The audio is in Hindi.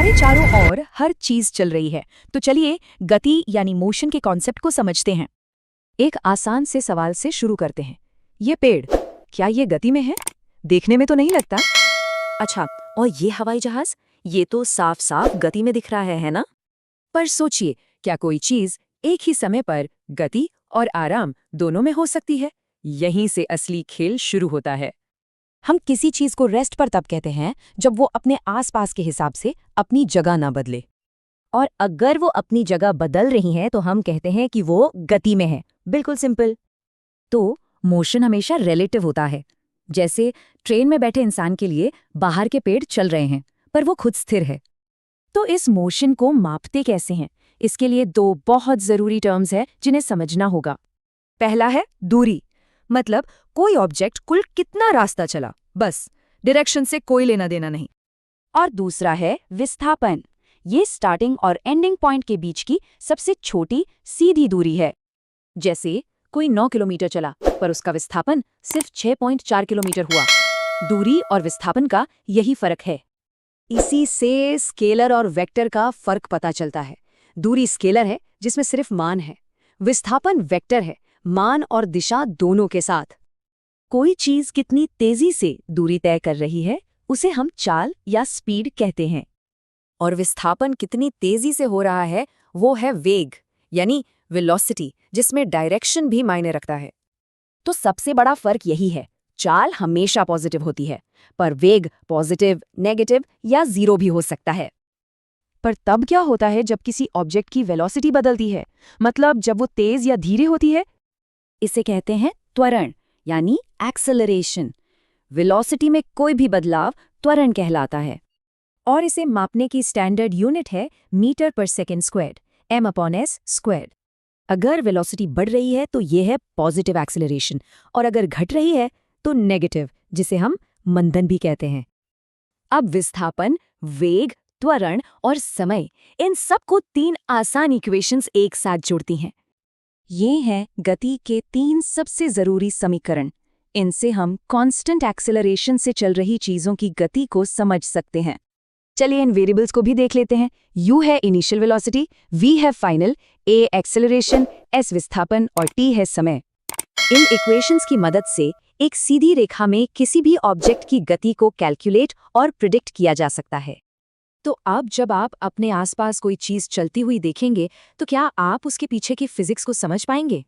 हमारे चारों ओर हर चीज चल रही है, तो चलिए गति यानी मोशन के कॉन्सेप्ट को समझते हैं। एक आसान से सवाल से शुरू करते हैं। ये पेड़, क्या ये गति में है? देखने में तो नहीं लगता। अच्छा, और ये हवाई जहाज? ये तो साफ साफ गति में दिख रहा है ना? पर सोचिए, क्या कोई चीज एक ही समय पर गति और आराम दोनों में हो सकती है? यहीं से असली खेल शुरू होता है। हम किसी चीज को रेस्ट पर तब कहते हैं जब वो अपने आसपास के हिसाब से अपनी जगह ना बदले। और अगर वो अपनी जगह बदल रही हैं तो हम कहते हैं कि वो गति में है। बिल्कुल सिंपल। तो मोशन हमेशा रिलेटिव होता है। जैसे ट्रेन में बैठे इंसान के लिए बाहर के पेड़ चल रहे हैं, पर वो खुद स्थिर है। तो इस मोशन को मापते कैसे हैं? इसके लिए दो बहुत जरूरी टर्म्स हैं जिन्हें समझना होगा। पहला है दूरी, मतलब कोई ऑब्जेक्ट कुल कितना रास्ता चला, बस डायरेक्शन से कोई लेना देना नहीं। और दूसरा है विस्थापन, ये स्टार्टिंग और एंडिंग पॉइंट के बीच की सबसे छोटी सीधी दूरी है। जैसे कोई 9 किलोमीटर चला पर उसका विस्थापन सिर्फ 6.4 किलोमीटर हुआ। दूरी और विस्थापन का यही फर्क है। इसी से स्केलर और वेक्टर का फर्क पता चलता है। दूरी स्केलर है जिसमें सिर्फ मान है, विस्थापन वेक्टर है, मान और दिशा दोनों के साथ। कोई चीज कितनी तेजी से दूरी तय कर रही है उसे हम चाल या स्पीड कहते हैं। और विस्थापन कितनी तेजी से हो रहा है वो है वेग, यानी वेलोसिटी, जिसमें डायरेक्शन भी मायने रखता है। तो सबसे बड़ा फर्क यही है, चाल हमेशा पॉजिटिव होती है, पर वेग पॉजिटिव, नेगेटिव या जीरो भी हो सकता है। पर तब क्या होता है जब किसी ऑब्जेक्ट की वेलोसिटी बदलती है, मतलब जब वो तेज या धीरे होती है? इसे कहते हैं त्वरण, यानी एक्सेलरेशन। वेलोसिटी में कोई भी बदलाव त्वरण कहलाता है। और इसे मापने की स्टैंडर्ड यूनिट है मीटर पर सेकेंड स्क्वायर्ड, m/s स्क्वायर्ड। अगर वेलोसिटी बढ़ रही है तो ये है पॉजिटिव एक्सेलरेशन, और अगर घट रही है तो नेगेटिव, जिसे हम मंदन भी कहते हैं। अब विस्थापन, वेग, त्वरण और समय, इन सबको 3 आसान इक्वेशंस एक साथ जोड़ती हैं। ये हैं गति के 3 सबसे जरूरी समीकरण। इनसे हम कांस्टेंट एक्सेलरेशन से चल रही चीजों की गति को समझ सकते हैं। चलिए इन वेरिएबल्स को भी देख लेते हैं। u है इनिशियल वेलोसिटी, v है फाइनल, a एक्सेलरेशन, s विस्थापन और t है समय। इन इक्वेशंस की मदद से एक सीधी रेखा में किसी भी ऑब्जेक्ट की गति को कैलकुलेट और प्रिडिक्ट किया जा सकता है। तो अब जब आप अपने आसपास कोई चीज चलती हुई देखेंगे तो क्या आप उसके पीछे की फिजिक्स को समझ पाएंगे?